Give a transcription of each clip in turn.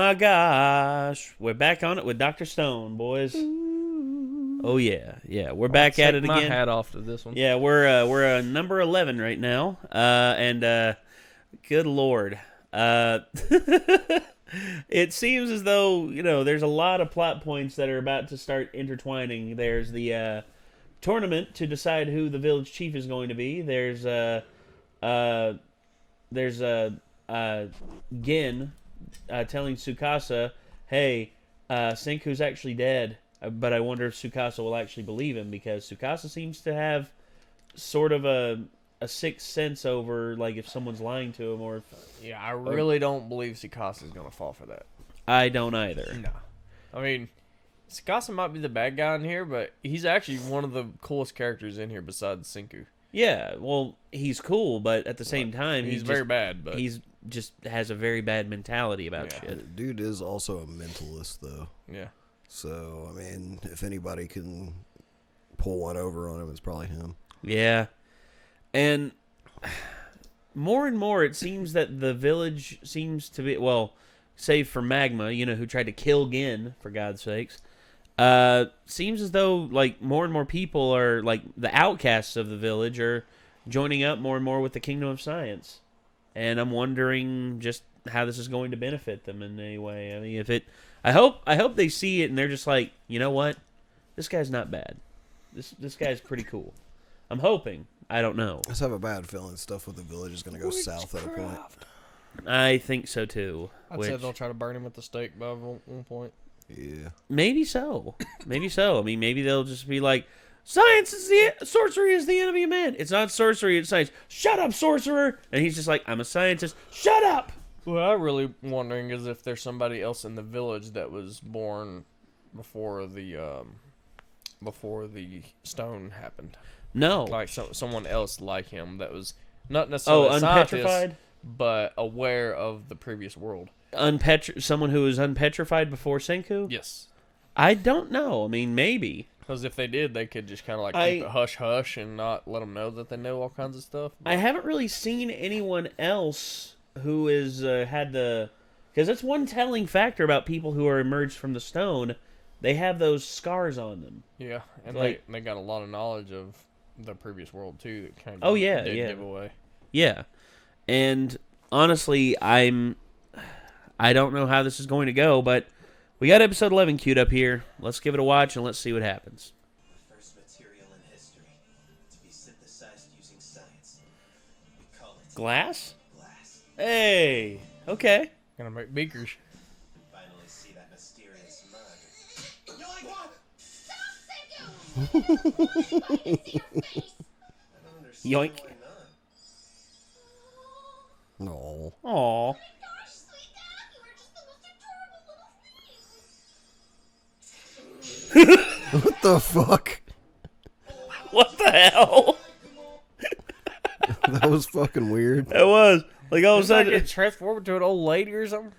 my gosh. We're back on it with Dr. Stone, boys. Oh, yeah. Yeah, we're back at it again. Take my hat off to this one. Yeah, we're number 11 right now. Good Lord. It seems as though, there's a lot of plot points that are about to start intertwining. There's the tournament to decide who the village chief is going to be. There's Gin telling Tsukasa, hey, Senku's actually dead, but I wonder if Tsukasa will actually believe him, because Tsukasa seems to have sort of a sixth sense over, like, if someone's lying to him, or if... Yeah, I really don't believe Tsukasa's going to fall for that. I don't either. No. I mean, Tsukasa might be the bad guy in here, but he's actually one of the coolest characters in here besides Senku. Yeah, well, he's cool, but at the same time... He's very bad, but... He's just has a very bad mentality about shit. Dude is also a mentalist, though. Yeah. So, I mean, if anybody can pull one over on him, it's probably him. Yeah. And more and more, it seems that the village seems to be, well, save for Magma, who tried to kill Gin, for God's sakes, seems as though, like, more and more people are, like, the outcasts of the village are joining up more and more with the Kingdom of Science. And I'm wondering just how this is going to benefit them in any way. I mean, I hope they see it and they're just like, you know what? This guy's not bad. This guy's pretty cool. I'm hoping. I don't know. I just have a bad feeling stuff with the village is going to go south at a point. I think so too. I'd say they'll try to burn him at the stake by one point. Yeah. Maybe so. Maybe so. I mean, maybe they'll just be like, sorcery is the enemy of man. It's not sorcery, it's science. Shut up, sorcerer! And he's just like, I'm a scientist. Shut up! What I'm really wondering is if there's somebody else in the village that was born before the stone happened. No. Like someone else like him that was not necessarily a scientist, unpetrified? but aware of the previous world. Someone who was unpetrified before Senku? Yes. I don't know. I mean, maybe. Because if they did, they could just kind of like keep it hush-hush and not let them know that they know all kinds of stuff. I haven't really seen anyone else who is had the... Because that's one telling factor about people who are emerged from the stone. They have those scars on them. Yeah, and like, they got a lot of knowledge of the previous world, too, that kind of did give away. Yeah. And honestly, I don't know how this is going to go, but we got episode 11 queued up here. Let's give it a watch and let's see what happens. The first material in history to be synthesized using science. We call it glass? Glass. Hey, okay. Gonna make beakers. Finally see that mysterious mug. You're like what? Stop, Senku! I don't understand Yoink. why not. No. Aw. Gosh, sweet dad, you are just the most adorable little face! What the fuck? What the hell? That was fucking weird. It was. Like, all of a It's like sudden... it transformed to an old lady or something.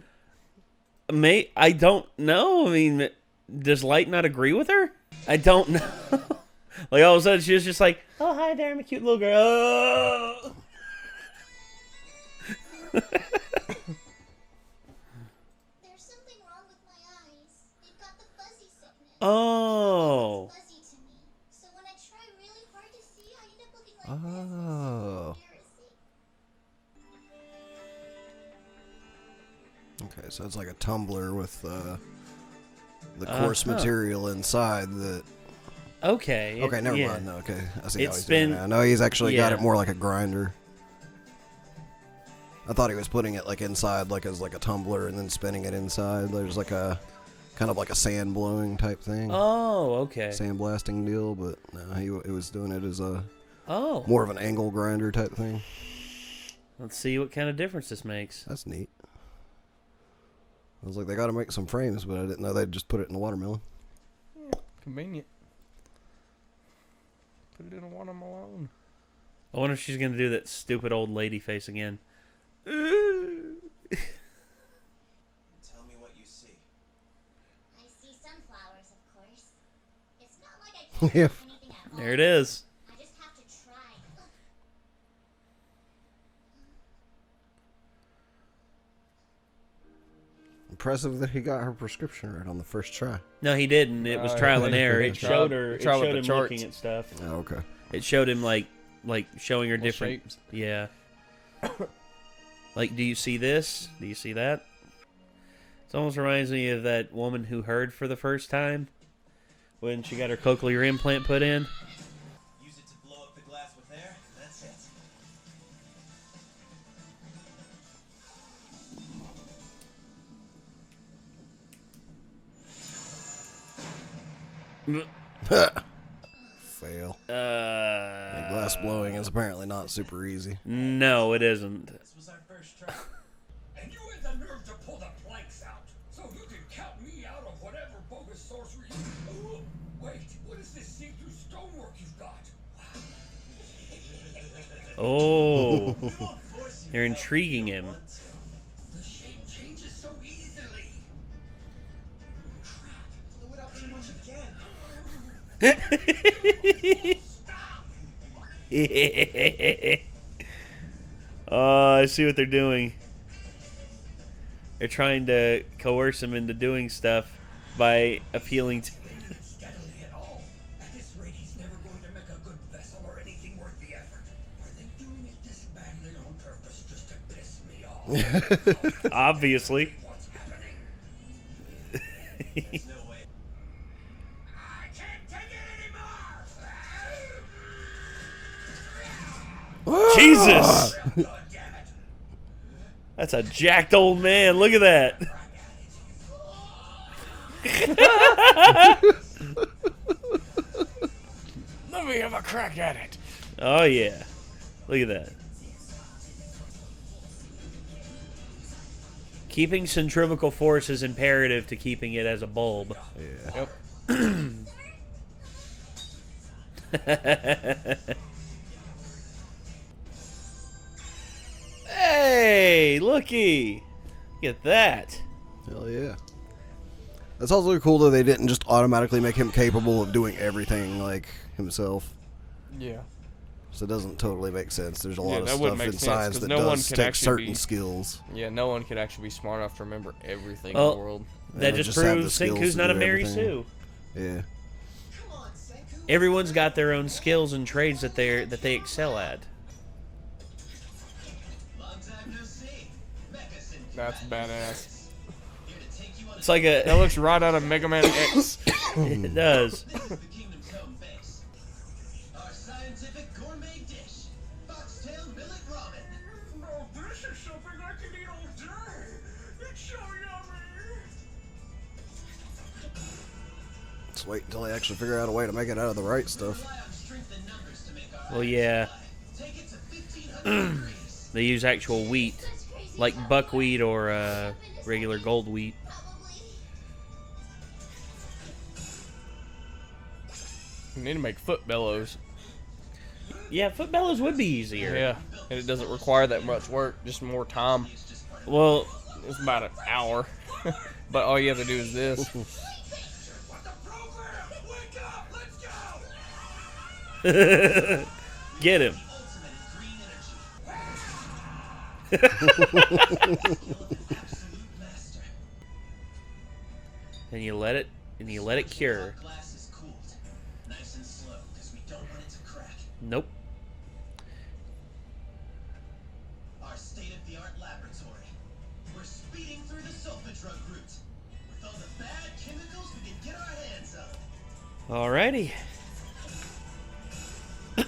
I don't know. I mean, does Light not agree with her? I don't know. Like, all of a sudden, she was just like, oh, hi there, I'm a cute little girl. Oh. There's something wrong with my eyes. They've got the fuzzy sickness. Oh. It's fuzzy to me. So when I try really hard to see, I end up looking like Oh. this. It's so embarrassing. Okay, so it's like a tumbler with the coarse material inside that... Okay. Okay, never yeah. mind. No, okay, I see how It's he's doing been- it now. No, he's actually got yeah. it more like a grinder. I thought he was putting it like inside, like as like a tumbler, and then spinning it inside. There's like a kind of like a sand blowing type thing, Oh, okay. sand blasting deal. But no, he was doing it as a Oh. more of an angle grinder type thing. Let's see what kind of difference this makes. That's neat. I was like, they got to make some frames, but I didn't know they'd just put it in the watermelon. Convenient. Put it in a watermelon. I wonder if she's going to do that stupid old lady face again. Tell me what you see. I see sunflowers, of course. It's not like I can't Yeah. do anything at all. There it is. I just have to try. impressive that he got her prescription right on the first try. No, he didn't. It was trial and error. It showed her. It Trial with showed the him charts. looking at stuff. Oh, okay. It showed him like showing her Little different shapes. Yeah. Like, do you see this? Do you see that? It almost reminds me of that woman who heard for the first time when she got her cochlear implant put in. Use it to blow up the glass with air, and that's it. Fail. Glass blowing is apparently not super easy. No, it isn't. This was our first try. And you had the nerve to pull the planks out, so you can count me out of whatever bogus sorcery you... Oh, wait, what is this see-through stonework you've got? Oh, We won't force you you're to help intriguing if you him. want to. The shape changes so easily. Crap. Blew it up too much again. Oh, I see what they're doing. They're trying to coerce him into doing stuff by appealing to... Steadily at all. At this rate, he's never going to make a good vessel or anything worth the effort. Are they doing it this badly on purpose just to piss me off? Obviously. What's happening? There's no way. I can't take it anymore! Jesus! God damn it! That's a jacked old man. Look at that. Let me have a crack at it. Oh, yeah. Look at that. Keeping centrifugal force is imperative to keeping it as a bulb. Yeah. Yep. Hey, looky. Look at that. Hell yeah. That's also cool that they didn't just automatically make him capable of doing everything like himself. Yeah. So it doesn't totally make sense. There's a lot Yeah, of that wouldn't stuff in make sense, science 'cause that no one does can take actually certain be- skills. Yeah, no one could actually be smart enough to remember everything Well, in the world. That Yeah, just just have the proves skills Senku's to not a do Mary everything. Sue. Yeah. Come on, Senku. Everyone's got their own skills and trades that they excel at. Long time no see. Mecha Senku That's at badass. Here to take you on a It's like That a... looks right out of Mega Man X. It does. This is the Kingdom's home base. Our scientific gourmet dish, foxtail millet ramen. No, this is something I can eat all day. It's so yummy. Just wait until they actually figure out a way to make it out of the right stuff. Rely on strength and numbers to make our Well, yeah. Take it to 1500 degrees. They use actual wheat, like buckwheat or regular gold wheat. You need to make foot bellows. Yeah, foot bellows would be easier. Yeah. And it doesn't require that much work, just more time. Well, It's about an hour. But all you have to do is this. What the program? Wake up! Let's go! get him. Ultimate in green energy. Absolute master. And you let it cure. Glass is cooled. Nice and slow, because we don't want it to crack. Nope. Our state-of-the-art laboratory. We're speeding through the sulfa drug route. With all the bad chemicals we can get our hands on. Alrighty. I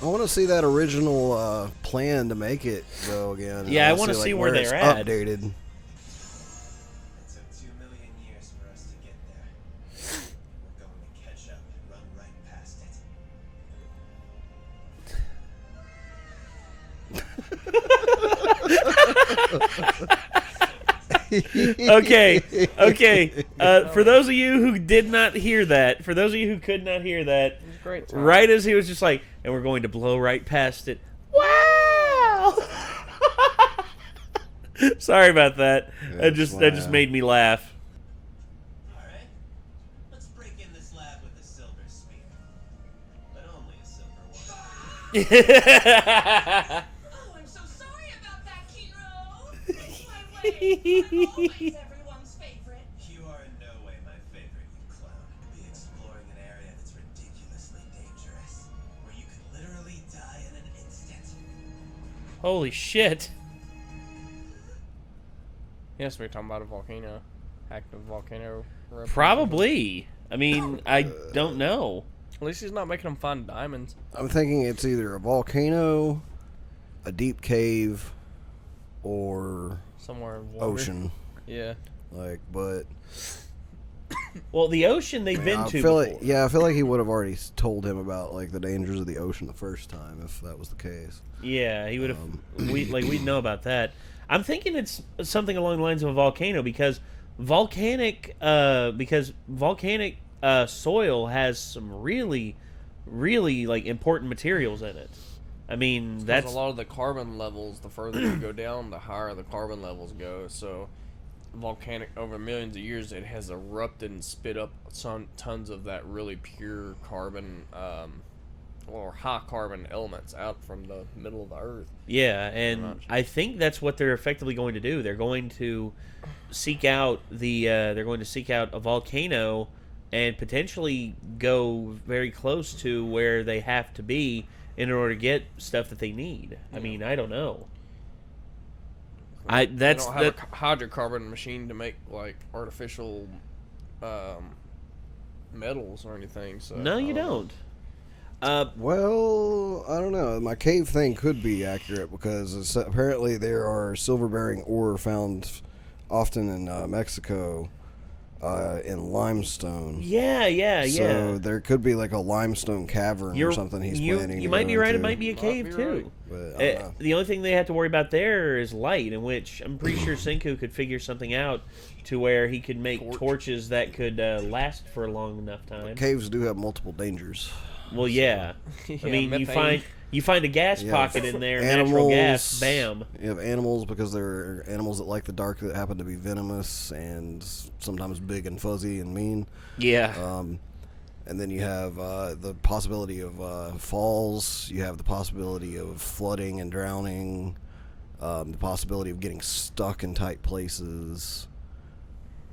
want to see that original plan to make it go again. Yeah, I wanna wanna see like, where it's they're at. updated. It took 2 million years for us to get there. We're going to catch up and run right past it. Okay. For those of you who did not hear that, for those of you who could not hear that, Great time. right as he was just like, and we're going to blow right past it. Wow! Sorry about that. That just wow. made me laugh. Alright, let's break in this lab with a silver spear. But only a silver one. Oh, I'm so sorry about that, Kiro. My always everyone's favorite. You are in no way my favorite, you clown. Be exploring an area that's ridiculously dangerous, where you could literally die in an instant. Holy shit. He has to be talking about a volcano. Active volcano. eruption. Probably. I mean, I don't know. At least he's not making them find diamonds. I'm thinking it's either a volcano, a deep cave, or Somewhere in water. ocean. Yeah. Like, but Well, the ocean they've been I to feel before. like, yeah, I feel like he would have already told him about like the dangers of the ocean the first time if that was the case. Yeah, he would have. We'd know about that. I'm thinking it's something along the lines of a volcano because volcanic soil has some really like important materials in it. I mean, That's that's a lot of the carbon levels. The further you go down, the higher the carbon levels go. So, volcanic over millions of years, it has erupted and spit up some tons of that really pure carbon, or high carbon elements out from the middle of the earth. yeah, and much. I think that's what they're effectively going to do. They're going to seek out a volcano and potentially go very close to where they have to be in order to get stuff that they need. I mean, I don't know. They don't have a hydrocarbon machine to make like artificial metals or anything. So No, you I know. don't. Well, I don't know. My cave thing could be accurate because apparently there are silver-bearing ore found often in Mexico in limestone. Yeah. So there could be like a limestone cavern or something he's planning. You to might go be right. It into. might be a cave be too. right. But I don't know. The only thing they have to worry about there is light, in which I'm pretty sure Senku could figure something out to where he could make torches that could last for a long enough time. Caves do have multiple dangers. Well, yeah. I Yeah, mean, methane. you find a gas Yeah. pocket in there, natural gas, bam. You have animals because there are animals that like the dark that happen to be venomous and sometimes big and fuzzy and mean. Yeah. And then you have the possibility of falls. You have the possibility of flooding and drowning. The possibility of getting stuck in tight places.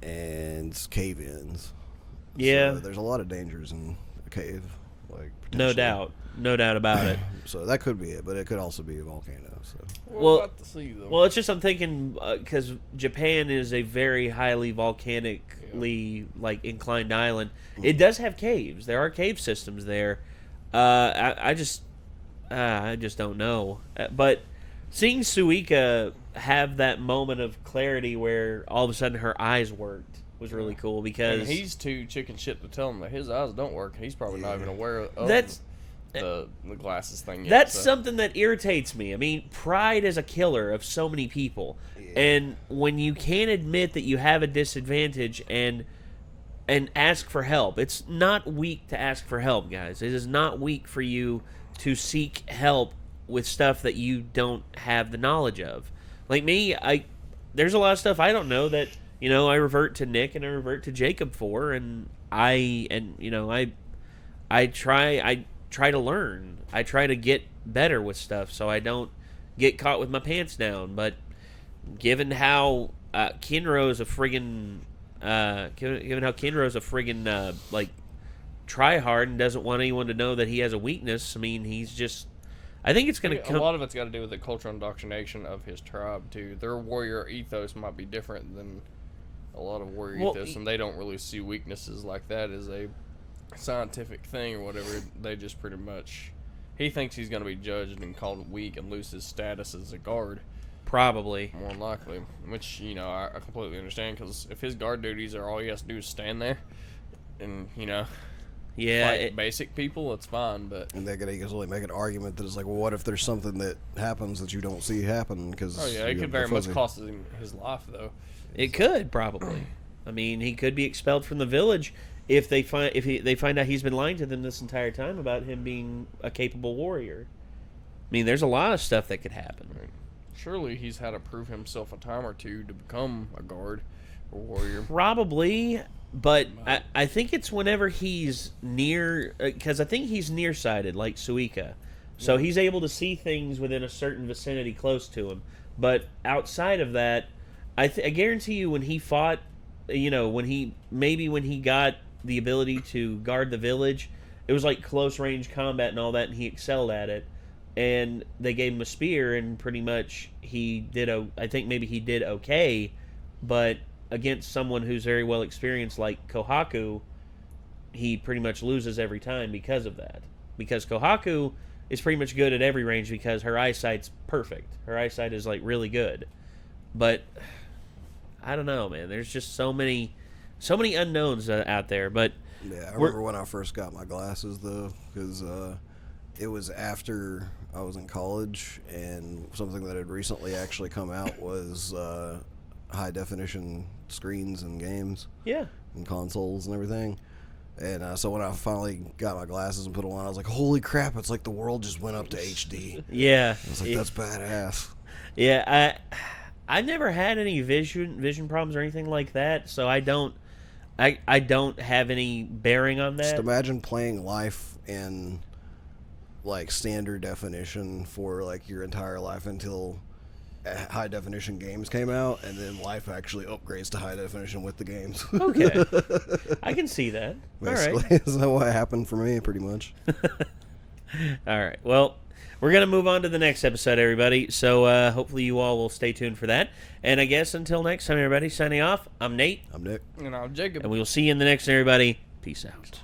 And cave-ins. Yeah. So there's a lot of dangers in a cave. Like No potentially. no doubt about it. So that could be it, but it could also be a volcano. So We'll Well- have to see though. Well, it's just I'm thinking because Japan is a very highly volcanically like inclined island. It does have caves. There are cave systems there. I just don't know. But seeing Suika have that moment of clarity where all of a sudden her eyes worked was really cool because And he's too chicken shit to tell him that his eyes don't work. He's probably not even aware of That's- the glasses thing yet. That's so. something that irritates me. I mean, pride is a killer of so many people. And when you can't admit that you have a disadvantage and ask for help, it's not weak to ask for help, guys. It is not weak for you to seek help with stuff that you don't have the knowledge of. Like me, there's a lot of stuff I don't know that, I revert to Nick and I revert to Jacob for, and I try to learn. I try to get better with stuff so I don't get caught with my pants down. But given how Kinro's a friggin' like try hard and doesn't want anyone to know that he has a weakness, I mean, he's just. I think it's going to A come. lot of it's got to do with the cultural indoctrination of his tribe too. Their warrior ethos might be different than a lot of warrior ethos, and they don't really see weaknesses like that as a scientific thing or whatever. They just pretty much. He thinks he's going to be judged and called weak and lose his status as a guard. Probably. More than likely, which I completely understand because if his guard duties are all he has to do is stand there, and Yeah. fight basic people, it's fine. But and they're gonna easily make an argument that it's like, well, what if there's something that happens that you don't see happen? Because it could very much cost him his life though. It could probably. I mean, he could be expelled from the village if they find out he's been lying to them this entire time about him being a capable warrior. I mean, there's a lot of stuff that could happen. Right. Surely he's had to prove himself a time or two to become a guard or warrior. Probably, but I think it's whenever he's near, because I think he's nearsighted, like Suika. So he's able to see things within a certain vicinity close to him. But outside of that, I guarantee you when he fought, when he got the ability to guard the village, it was like close range combat and all that, and he excelled at it. And they gave him a spear, and pretty much he did. I think maybe he did okay, but against someone who's very well experienced like Kohaku, he pretty much loses every time because of that. Because Kohaku is pretty much good at every range because her eyesight's perfect. Her eyesight is like really good. But I don't know, man. There's just so many unknowns out there. But yeah, I remember when I first got my glasses though, because it was after I was in college, and something that had recently actually come out was high definition screens and games. Yeah. And consoles and everything. And so when I finally got my glasses and put them on, I was like, holy crap, it's like the world just went up to HD. Yeah. I was like, that's badass. Yeah, I never had any vision problems or anything like that, so I don't have any bearing on that. Just imagine playing Life in like standard definition for like your entire life until high definition games came out, and then Life actually upgrades to high definition with the games. Okay. I can see that. Basically. All right. That's what happened for me, pretty much. All right. Well, we're going to move on to the next episode, everybody. So hopefully you all will stay tuned for that. And I guess until next time, everybody, signing off, I'm Nate. I'm Nick. And I'm Jacob. And we will see you in the next one, everybody. Peace out.